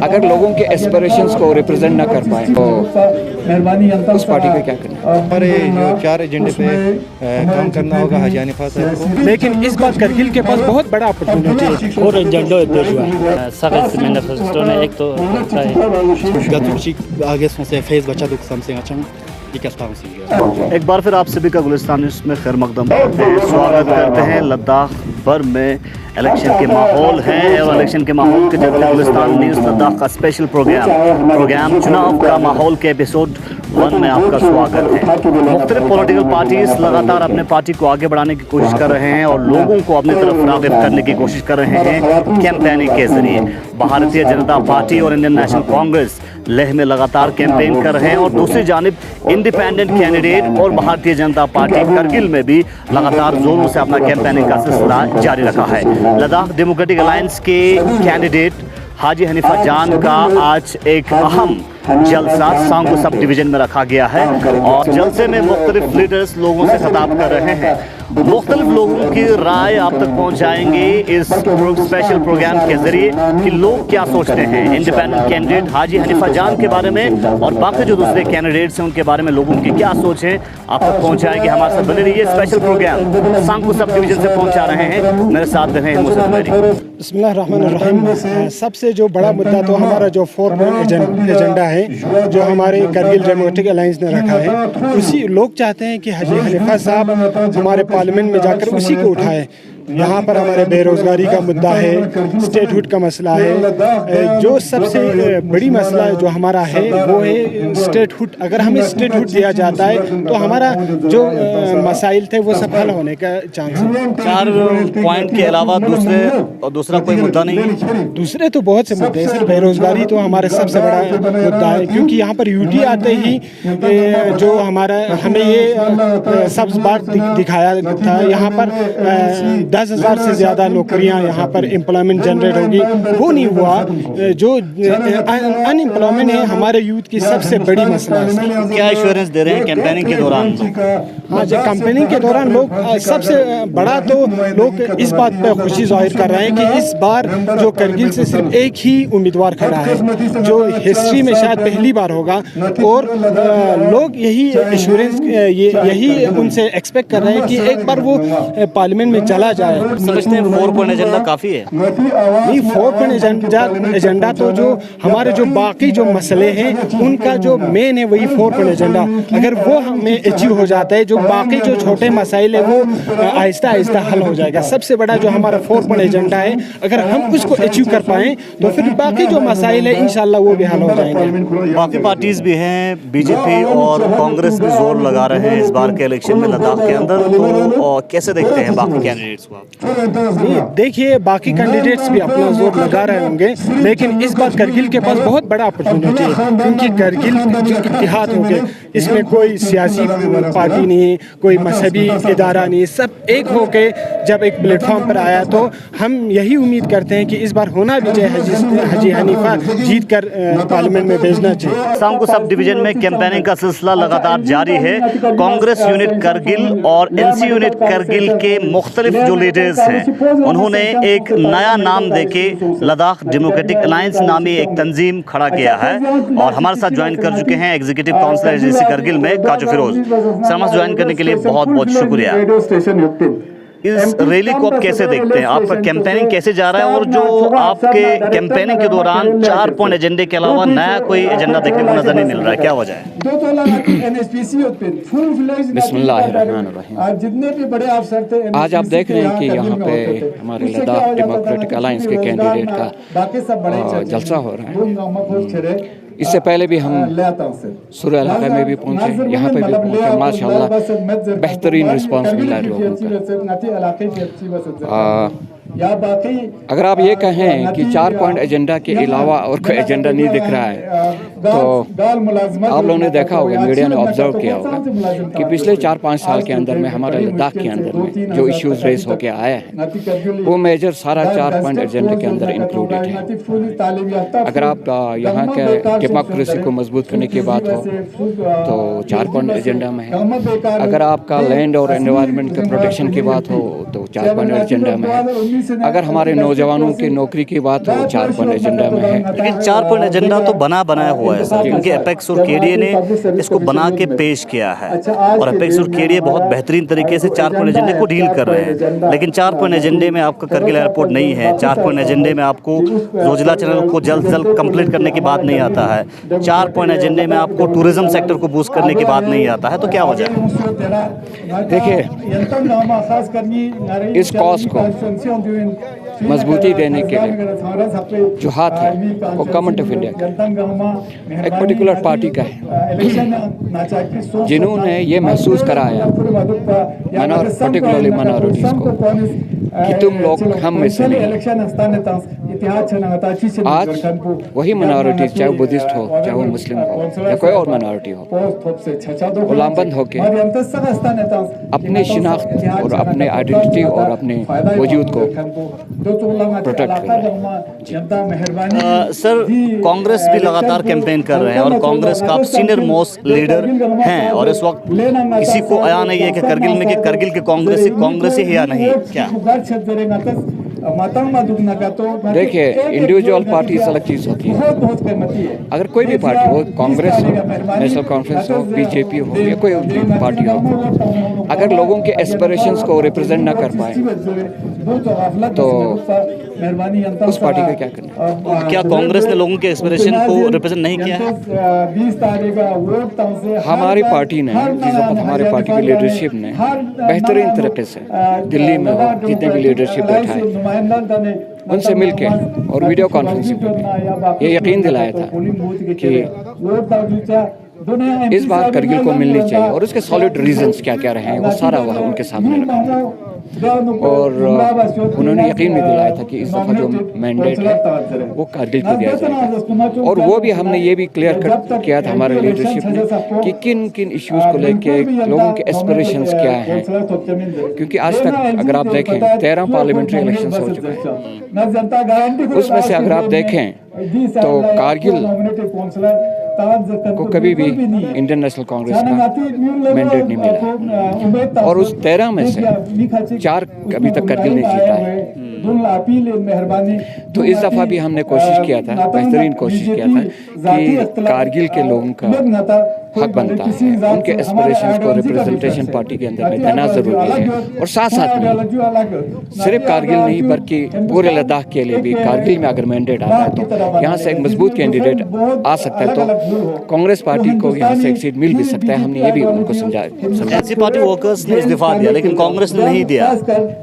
अगर लोगों के एस्पिरेशंस को रिप्रेजेंट ना कर पाए तो उस पार्टी को क्या करना है? हमारे जो 4 एजेंडे पे काम करना होगा हाजी हनीफा साहब को। लेकिन इस बार करगिल के पास बहुत बड़ा अपॉर्चुनिटी है और agenda Sakit manifesto na ek to Gatuchi आगे से फेज बचा दुख समसे अच्छा एक बार फिर आप सभी का गुलिस्तान न्यूज़ में खैर मकदम स्वागत करते हैं। लद्दाख भर में इलेक्शन के माहौल है और इलेक्शन के माहौल के चलते गुलिस्तान न्यूज़ लद्दाख का स्पेशल प्रोग्राम चुनाव का माहौल के एपिसोड 1 में आपका स्वागत है। मुख्तलिफ पॉलिटिकल पार्टीज लगातार अपने पार्टी को आगे बढ़ाने की कोशिश कर रहे हैं और लोगों को अपनी तरफ राग़िब करने की कोशिश कर रहे हैं कैंपेनिंग के जरिए। भारतीय जनता पार्टी और इंडियन नेशनल कांग्रेस लेह में लगातार कैंपेन कर रहे हैं और दूसरी जानिब इंडिपेंडेंट कैंडिडेट और भारतीय जनता पार्टी करगिल में भी लगातार जोरों से अपना कैंपेनिंग का सिलसिला जारी रखा है। लद्दाख डेमोक्रेटिक अलायंस के कैंडिडेट हाजी हनीफा जान का आज एक अहम जलसा सांगू सब डिवीजन में रखा गया है और जलसे में मुख्तलिफ लीडर्स लोगों से खिताब कर रहे हैं। मुख्तलिफ लोगों की राय आप तक पहुंचाएंगे इस स्पेशल प्रोग्राम के जरिए कि लोग क्या सोचते हैं इंडिपेंडेंट कैंडिडेट हाजी हनीफा जान के बारे में और बाकी जो दूसरे कैंडिडेट्स हैं उनके बारे में लोगों की क्या सोच है आप तक पहुंचाएंगे। हमारे साथ बने रहिए। स्पेशल प्रोग्राम सांगू सब डिवीजन से पहुंचा रहे हैं। मेरे साथ रहे हैं बिस्मिल्लाहिर्रहमानिर्रहीम। सबसे जो बड़ा मुद्दा तो हमारा जो 4 पॉइंट एजेंडा है जो हमारे करगिल डेमोक्रेटिक अलायंस ने रखा है, उसी लोग चाहते हैं कि हाजी हनीफा साहब हमारे पार्लियामेंट में जाकर उसी को उठाए। यहाँ पर हमारे बेरोज़गारी का मुद्दा है, स्टेटहुड का मसला है। जो सबसे बड़ी मसला जो हमारा है वो है स्टेटहुड। अगर हमें स्टेटहुड दिया जाता है तो हमारा जो मसाइल थे वो सब हल होने का चांस है। 4 पॉइंट के अलावा दूसरा कोई मुद्दा नहीं है? दूसरे तो बहुत से मुद्दे हैं सर। बेरोज़गारी तो हमारे सबसे बड़ा मुद्दा है क्योंकि यहाँ पर यूटी आते ही जो हमारा हमें ये सब्ज़ बाग दिखाया था। यहाँ पर 10,000 से ज़्यादा नौकरियाँ यहाँ पर एम्प्लॉयमेंट जनरेट होगी, वो नहीं हुआ। जो अनएम्प्लॉयमेंट है हमारे यूथ की सबसे बड़ी मसला है। क्या एश्योरेंस दे रहे हैं कैंपेनिंग के दौरान? हाँ जी, कैंपेनिंग के दौरान लोग सबसे बड़ा तो लोग इस बात पर खुशी जाहिर कर रहे हैं कि इस बार जो करगिल से सिर्फ एक ही उम्मीदवार खड़ा है जो हिस्ट्री में शायद पहली बार होगा और लोग यही एश्योरेंस यही उनसे एक्सपेक्ट कर रहे हैं कि एक बार वो पार्लियामेंट में चला जाए। समझते हैं 4 पॉइंट एजेंडा काफ़ी है? नहीं, 4 पॉइंट एजेंडा तो जो हमारे जो बाकी जो मसले हैं उनका जो मेन है वही 4 पॉइंट एजेंडा। अगर वो हमें अचीव हो जाता है जो बाकी जो छोटे मसाइल है वो आहिस्ता आहिस्ता हल हो जाएगा। सबसे बड़ा जो हमारा 4 पॉइंट एजेंडा है अगर हम उसको अचीव कर पाएँ तो फिर बाकी जो मसाइल है इंशाल्लाह वो भी हल हो जाएंगे। बाकी पार्टीज़ भी हैं, बीजेपी और कांग्रेस भी जोर लगा रहे हैं इस बार के इलेक्शन में लद्दाख के अंदर, तो कैसे देखते हैं बाकी कैंडिडेट्स को? देखिए, बाकी कैंडिडेट्स भी अपना जोर लगा रहे होंगे लेकिन इस बार करगिल के पास बहुत बड़ा अपॉर्चुनिटी है क्योंकि करगिल जो इत्तेहाद हो गए, इसमें कोई सियासी पार्टी नहीं है, कोई मजहबी इदारा नहीं है, सब एक होके जब एक प्लेटफॉर्म पर आया तो हम यही उम्मीद करते हैं कि इस बार होना भी चाहिए। हाजी हनीफा जीत कर पार्लियामेंट में भेजना चाहिए। सांगू सब डिवीजन में कैंपेनिंग का सिलसिला लगातार जारी है। कांग्रेस यूनिट करगिल और एनसी यूनिट करगिल के मुख्तलिफ जो लीडर्स हैं उन्होंने एक नया नाम देके लद्दाख डेमोक्रेटिक अलायंस नामी एक तंजीम खड़ा किया है और हमारे साथ ज्वाइन कर चुके हैं एग्जीक्यूटिव काउंसिलर एजेंसी करगिल में काजू फिरोज। सर, हमसे ज्वाइन करने के लिए बहुत बहुत शुक्रिया। इस रैली को आप कैसे देखते हैं? आपका कैंपेनिंग कैसे जा रहा है और जो आपके कैंपेनिंग के दौरान 4 पॉइंट एजेंडे के अलावा नया कोई एजेंडा देखने को नजर नहीं मिल रहा है, क्या वजह है? बिस्मिल्लाहिर्रहमानिर्रहीम। आज आप देख रहे हैं कि यहाँ पे हमारे लद्दाख डेमोक्रेटिक अलायंस के कैंडिडेट का जलसा हो रहा है। इससे पहले भी हम सुर इलाके में भी पहुँचे, यहाँ पे भी पहुँचे। माशाल्लाह बेहतरीन रिस्पांस मिला है लोगों का। अगर आप ये कहें कि 4 पॉइंट एजेंडा के अलावा और कोई एजेंडा नहीं दिख रहा है तो आप लोगों ने देखा होगा, मीडिया ने ऑब्जर्व किया होगा कि पिछले 4-5 साल के अंदर में हमारे लद्दाख के अंदर में जो इश्यूज रेस होके आया है वो मेजर सारा 4 पॉइंट एजेंडे के अंदर इंक्लूडेड है। अगर आप यहाँ के डेमोक्रेसी को मजबूत करने की बात हो तो 4 पॉइंट एजेंडा में है। अगर आपका लैंड और एनवायरनमेंट के प्रोटेक्शन की बात हो तो 4 पॉइंट एजेंडा में है। अगर हमारे नौजवानों की नौकरी की बात हो 4 पॉइंट एजेंडा में है। लेकिन 4 पॉइंट एजेंडा तो बनाया हुआ है सर, क्योंकि अपेक्स और केडीए ने इसको बना के पेश किया है और अपेक्स और केडीए बहुत बेहतरीन तरीके से 4 पॉइंट एजेंडे को डील कर रहे हैं। लेकिन 4 पॉइंट एजेंडे में आपका करगिल एयरपोर्ट नहीं है, 4 पॉइंट एजेंडे में आपको जोजिला चैनल को जल्द से जल्द कंप्लीट करने की बात नहीं आता है, 4 पॉइंट एजेंडे में आपको टूरिज्म सेक्टर को बूस्ट करने की बात नहीं आता है, तो क्या वजह है? देखिए, इस कॉज को मजबूती देने के लिए जो हाथ है वो गवर्नमेंट ऑफ इंडिया का एक पर्टिकुलर पार्टी का है, जिन्होंने ये महसूस कराया पर्टिकुलरली माइनॉरिटीज़ को कि तुम लोग हम में से नहीं। आज वही माइनॉरिटीज, चाहे वो बुद्धिस्ट हो, चाहे वो मुस्लिम हो या कोई और माइनॉरिटी हो, वो लामबंद होके अपने शिनाख्त और अपने आइडेंटिटी और अपने वजूद को प्रोटेक्ट कर रहे हैं। सर, कांग्रेस भी लगातार कैंपेन कर रहे हैं और कांग्रेस का आप सीनियर मोस्ट लीडर हैं और इस वक्त किसी को आया नहीं है कि करगिल में कि करगिल के कांग्रेस ही है या नहीं, क्या? देखिए, इंडिविजुअल पार्टी अलग चीज़ होती है। अगर कोई भी पार्टी हो, कांग्रेस हो, नेशनल कॉन्फ्रेंस हो, बीजेपी हो या कोई पार्टी हो, अगर लोगों के एस्पिरेशंस को रिप्रेजेंट ना कर पाए तो उस पार्टी का क्या करना? क्या कांग्रेस ने लोगों के एस्पिरेशन को रिप्रेजेंट नहीं किया है? हमारी पार्टी ने, हमारे पार्टी की लीडरशिप ने बेहतरीन तरीके से दिल्ली में हो जितने भी लीडरशिप बैठाए उनसे मिलके और वीडियो कॉन्फ्रेंसिंग पे ये यकीन दिलाया था कि इस बार करगिल को मिलनी चाहिए और उसके सॉलिड रीजंस क्या क्या रहे हैं वो सारा वह उनके सामने रखा था। और उन्होंने यकीन भी दिलाया था कि इस दफ़ा जो मैंडेट है वो करगिल को दिया जाएगा। और वो भी हमने ये भी क्लियर किया था हमारे लीडरशिप ने कि किन किन इश्यूज़ को लेके लोगों के एस्पिरेशंस क्या हैं, क्योंकि आज तक अगर आप देखें 13 पार्लियामेंट्री इलेक्शंस हो चुके हैं, उसमें से अगर आप देखें तो कारगिल को कभी भी इंडियन नेशनल कांग्रेस का मैंडेट नहीं मिला और उस 13 में से 4 अभी तक करगिल नहीं जीता है। तो इस दफ़ा भी हमने कोशिश किया था, बेहतरीन कोशिश किया था कि कारगिल के लोगों का हक बनता है, उनके एस्पिरेशंस को रिप्रेजेंटेशन पार्टी के अंदर में देना ज़रूरी है। और साथ साथ में सिर्फ कारगिल नहीं बल्कि पूरे लद्दाख के लिए भी कारगिल में अगर मैंडेट आता है तो यहाँ से एक मजबूत कैंडिडेट आ सकता है, तो कांग्रेस पार्टी को यहाँ से एक सीट मिल भी सकता है। हमने ये भी उनको समझाया। ऐसी पार्टी वर्कर्स ने इस्तीफा दिया लेकिन कांग्रेस ने नहीं दिया।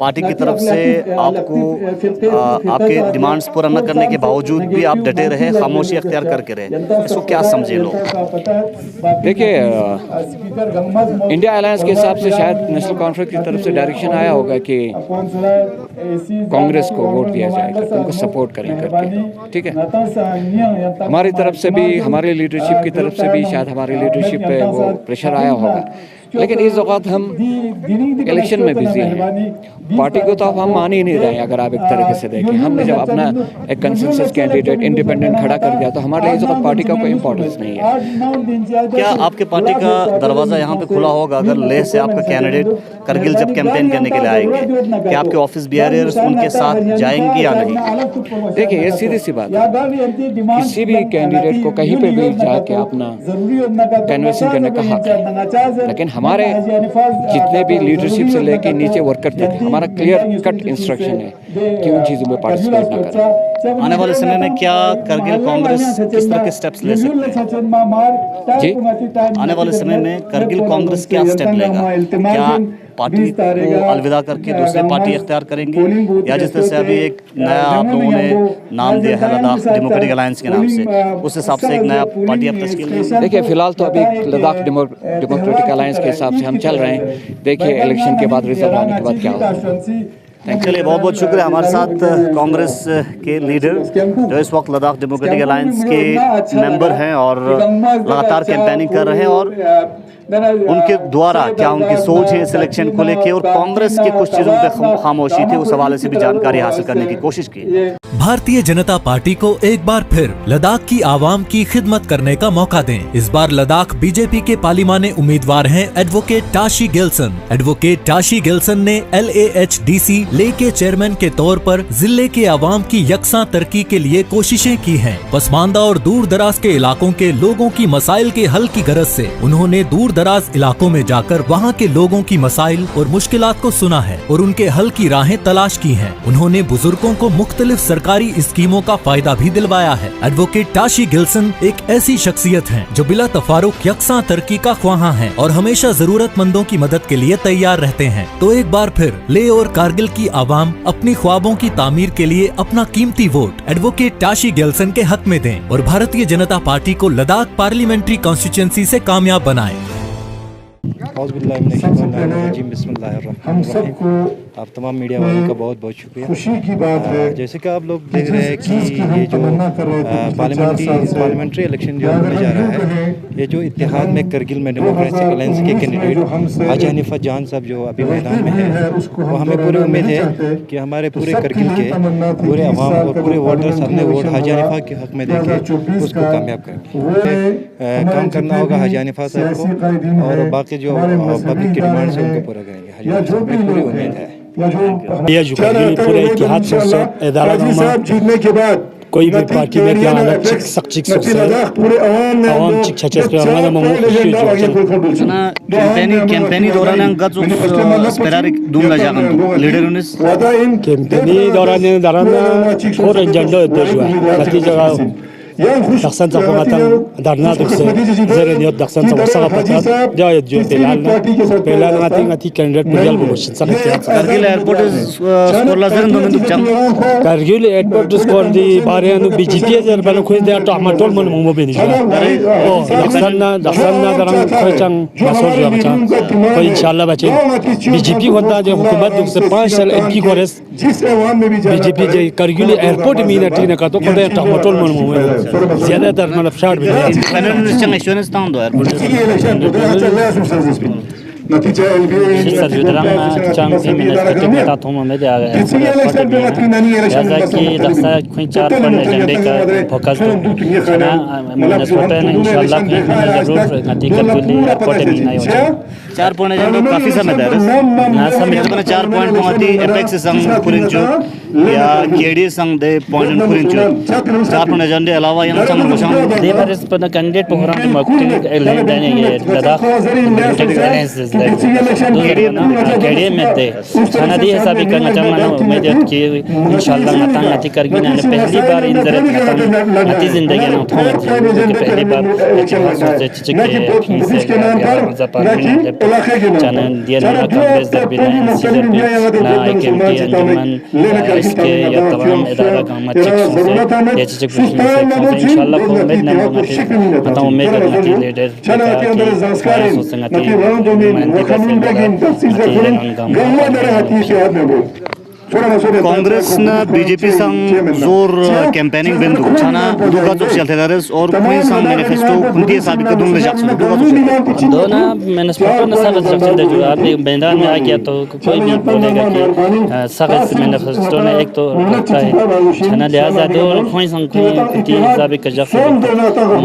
पार्टी की तरफ से आपको आपके डिमांड्स पूरा न करने के बावजूद भी आप डटे रहे, खामोशी अख्तियार करके रहे, इसको क्या समझे लोग? देखिए, इंडिया अलायंस के हिसाब से शायद नेशनल कॉन्फ्रेंस की तरफ से डायरेक्शन आया होगा कि कांग्रेस को वोट दिया जाएगा, उनको सपोर्ट करें करके, ठीक है। हमारी तरफ से भी, हमारे लीडरशिप की तरफ से भी शायद हमारी लीडरशिप पे वो प्रेशर आया होगा, लेकिन इस वक्त हम इलेक्शन में बिजी हैं। पार्टी को तो अब हम मान ही नहीं रहे हैं। अगर आप एक तरीके से देखें, हमने जब अपना एक कंसेंसस कैंडिडेट इंडिपेंडेंट खड़ा कर दिया तो हमारे लिए इस वक्त पार्टी का कोई इंपॉर्टेंस नहीं है। क्या आपके पार्टी का दरवाज़ा यहाँ पे खुला होगा अगर लेह से आपका कैंडिडेट करगिल जब कैंपेन करने के लिए आएंगे? क्या आपके ऑफिस बियरर्स उनके साथ जाएंगे या नहीं? देखिए, ये सीधी सी बात है, किसी भी कैंडिडेट को कहीं पे भी जाके अपना कन्विंसिंग करने का हक है, लेकिन हमारे जितने भी लीडरशिप से लेके नीचे वर्कर तक हमारा क्लियर कट इंस्ट्रक्शन है कि उन चीज़ों में पार्टिसिपेट ना करें। आने वाले समय में क्या करगिल कांग्रेस किस तरह के स्टेप्स ले सकते हैं? जी, आने वाले समय में करगिल कांग्रेस क्या स्टेप लेगा? क्या पार्टी को अलविदा करके दूसरी पार्टी इख्तियार करेंगे या जिस तरह से अभी एक नया आप लोगों ने नाम दिया है लद्दाख डेमोक्रेटिक अलायंस के नाम से, उस हिसाब से एक नया पार्टी अब तश्कील देंगे? देखिए, फिलहाल तो अभी लद्दाख डेमोक्रेटिक अलायंस के हिसाब से हम चल रहे हैं। देखिए इलेक्शन के बाद, रिजल्ट आने के बाद क्या होगा। चलिए, बहुत बहुत शुक्रिया। हमारे साथ कांग्रेस के लीडर जो इस वक्त लद्दाख डेमोक्रेटिक अलायंस के मेंबर हैं और लगातार कैंपेनिंग कर रहे हैं, और उनके द्वारा क्या उनकी सोच है इस इलेक्शन को लेकर और कांग्रेस की कुछ चीजों पे खामोशी थी, उस हवाले से भी जानकारी हासिल करने की कोशिश की। भारतीय जनता पार्टी को एक बार फिर लद्दाख की आवाम की खिदमत करने का मौका दें। इस बार लद्दाख बीजेपी के पार्लिमानी उम्मीदवार हैं advocate Tashi Gilson. Advocate Tashi Gilson ने LAHDC ले के चेयरमैन के तौर पर जिले के आवाम की यकसा तरक्की के लिए कोशिशें की हैं। पसमानदा और दूर दराज के इलाकों के लोगों की मसाइल के हल की गरज से उन्होंने दूर दराज इलाकों में जाकर वहाँ के लोगों की मसाइल और मुश्किलात को सुना है और उनके हल की राहें तलाश की हैं। उन्होंने बुजुर्गों को मुख्तलिफ सरकारी स्कीमों का फायदा भी दिलवाया है। एडवोकेट टाशी गिल्सन एक ऐसी शख्सियत हैं जो बिला तफारुक यकसा तरक्की का ख्वाहा हैं और हमेशा जरूरतमंदों की मदद के लिए तैयार रहते हैं। तो एक बार फिर ले और कारगिल की आवाम अपनी ख्वाबों की तामीर के लिए अपना कीमती वोट एडवोकेट टाशी गिल्सन के हक में दें और भारतीय जनता पार्टी को लद्दाख पार्लियामेंट्री कॉन्स्टिट्यूंसी से कामयाब बनाएं। हम सबको आप तमाम मीडिया वालों का बहुत बहुत शुक्रिया। खुशी की बात है जैसे कि आप लोग देख रहे हैं कि ये जो पार्लियामेंट्री इलेक्शन जो होने जा रहा है, ये जो इत्तेहाद में करगिल में डेमोक्रेटिक अलायंस के कैंडिडेट हाजी हनीफा जान साहब जो अभी मैदान में है, वो हमें पूरी उम्मीद है कि हमारे पूरे करगिल के पूरे अवाम और पूरे वोटर्स अपने वोट हाजी हनीफा के हक में देके उसको कामयाब करेंगे। काम करना होगा हाजी हनीफा साहब को और बाकी जो पब्लिक की डिमांड्स है उनको पूरा करेंगे। हाजी हनीफा साहब की पूरी उम्मीद है। ये जो पूरे इतिहाद से इदारा जीतने के बाद कोई भी पार्टी में क्या अलग सख्त आवाम चिक्छाचेस पे हमारा कैंपेनी दौरान गत स्पेरार दूंगा जागन लीडर उन्हें कैंपेनी दौरान और एजेंडा जुआ नतीजा दक्षिण सफातन धरना दुखसे जरेनियत दक्षिण सफा पता जाय जो पहला नाती कैंडिडेट पुजल बुलशन सनक कारगिल एयरपोर्ट स्कोरला जरन दोन दुचम कारगिल एयरपोर्ट स्कोर दी बारे अनु बीजेपी जर बन खुद दे तो हम टोल मन मो बेनि ओ दक्षिण दरन खचंग मसोल जाचा तो इंशाल्लाह बचे बीजेपी होता जो हुकूमत दुखसे 5 साल एमपी कोरेस बीजेपी जे कारगिल एयरपोर्ट मिनटी न का तो खुद तो टोल मन मो ज़्यादातर मतलब शार्ट भी फाइनल इलेक्शंस ताऊं दो नतीजा सरजुदरम चांसी मिनिस्टर के ताथों में दे आ गया जैसा कि दस्ता कोई 4 पॉइंट एजेंडे का फोकस तो ना मिनिस्टर ने इंशाल्लाह फिर जरूर नती कर दिली रिपोर्ट में नहीं हो 4 पॉइंट एजेंडा काफी समय दे ना समय तो 4 पॉइंट माती एपेक्स संग पुरिंचो या केडी संग दे पॉइंट पुरिंचो 4 पॉइंट एजेंडे अलावा यम संग मुशाम दे पर इस पर कैंडिडेट प्रोग्राम के मार्केटिंग एलाइन देने ये लद्दाख डेमोक्रेटिक अलायंस केडी में दे खाना दी हिसाब करना चाहना उम्मीद है कि इंशाल्लाह नता नती करगी ना पहली बार इन तरह नती जिंदगी ना उठो पहली बार से चिके से जा पार्लियामेंट चैनल दिया ना कांग्रेस दर भी ना सीजर भी ना केएमटी अंजुमन इसके या तमाम इदारा का मचिक से ये चिक से इंशाल्लाह उम्मीद ना होना उम्मीद है कि लीडर का सोचना कांग्रेस न बीजेपी संग जोर कैंपेनिंग बिंदु छाना दुगा चुक चलते दरस और कोई संग मैनिफेस्टो कुंती साबित दूं ले जाक्स दुगा चुक दोना मैनिफेस्टो न साबित चलते जो आप मैदान में आ गया तो कोई भी बोलेगा कि सख्त मैनिफेस्टो ने एक तो लगता है छाना लिहाजा दो कोई संग कुंती साबित का जाक्स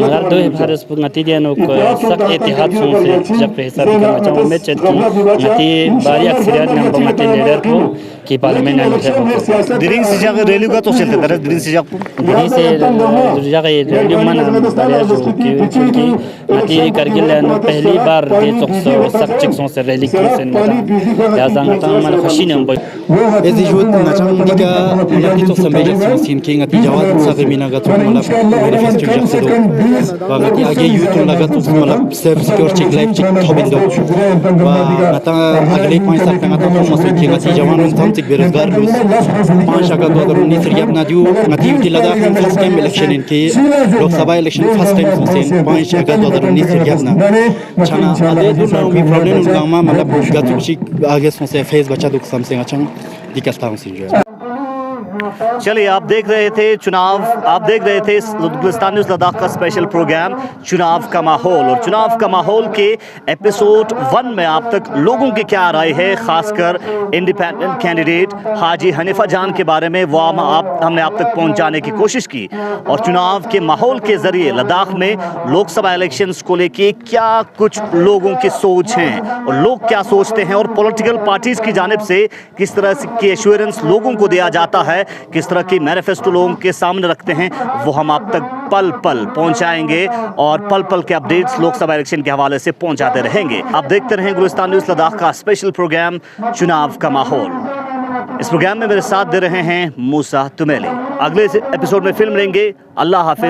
मगर दो भारत पर नतीजे नो सख्त इतिहाद से जब पे हिसाब करना चाहूं मैं चाहती नती बारी अक्सरियत नंबर मत लीडर को कि पार्लियामेंट दिरिंग से जाकर रैली का तो चलते दरस दिरिंग से जाकर रैली मन कि नती करगिल ने पहली बार ये तो सब चिक्सों से रैली की से या जानता मन खुशी ने एजी जो नचंग दिका नती तो संबेज सीन किंग अति जवाब सागे मीना का तो मतलब मैनिफेस्टो जब से दो बाकी आगे यूथ लगा तो मतलब safe secure check life check थोबिन दो नता अगले 5 साल का तो मसूद की अति जवान हम तक बेरोजगार लोग 5 अगस्त 2019 रियाब नादियो नती की लद्दाख में फर्स्ट टाइम इलेक्शन इनके लोकसभा इलेक्शन फर्स्ट टाइम से 5 अगस्त 2019 रियाब ना छाना आदे दुना मी प्रॉब्लम उनका मतलब गतुची आगे से फेस बचा दुख समथिंग अच्छा दिक्कत था उसी जो चलिए, आप देख रहे थे गुलिस्तान न्यूज़ लद्दाख का स्पेशल प्रोग्राम चुनाव का माहौल। और चुनाव का माहौल के एपिसोड 1 में आप तक लोगों की क्या राय है, खासकर इंडिपेंडेंट कैंडिडेट हाजी हनीफा जान के बारे में, वो हमने आप तक पहुंचाने की कोशिश की। और चुनाव के माहौल के जरिए लद्दाख में लोकसभा इलेक्शंस को लेके क्या कुछ लोगों की सोच है और लोग क्या सोचते हैं, और पॉलिटिकल पार्टीज की जानिब से किस तरह की एश्योरेंस लोगों को दिया जाता है, किस तरह की मैनिफेस्टो लोगों के सामने रखते हैं, वो हम आप तक पल पल पहुंचाएंगे और पल पल के अपडेट्स लोकसभा इलेक्शन के हवाले से पहुंचाते रहेंगे। आप देखते रहें गुलिस्तान न्यूज़ लद्दाख का स्पेशल प्रोग्राम चुनाव का माहौल। इस प्रोग्राम में मेरे साथ दे रहे हैं मूसा तुमेली। अगले एपिसोड में फिल्म लेंगे। अल्लाह हाफिज।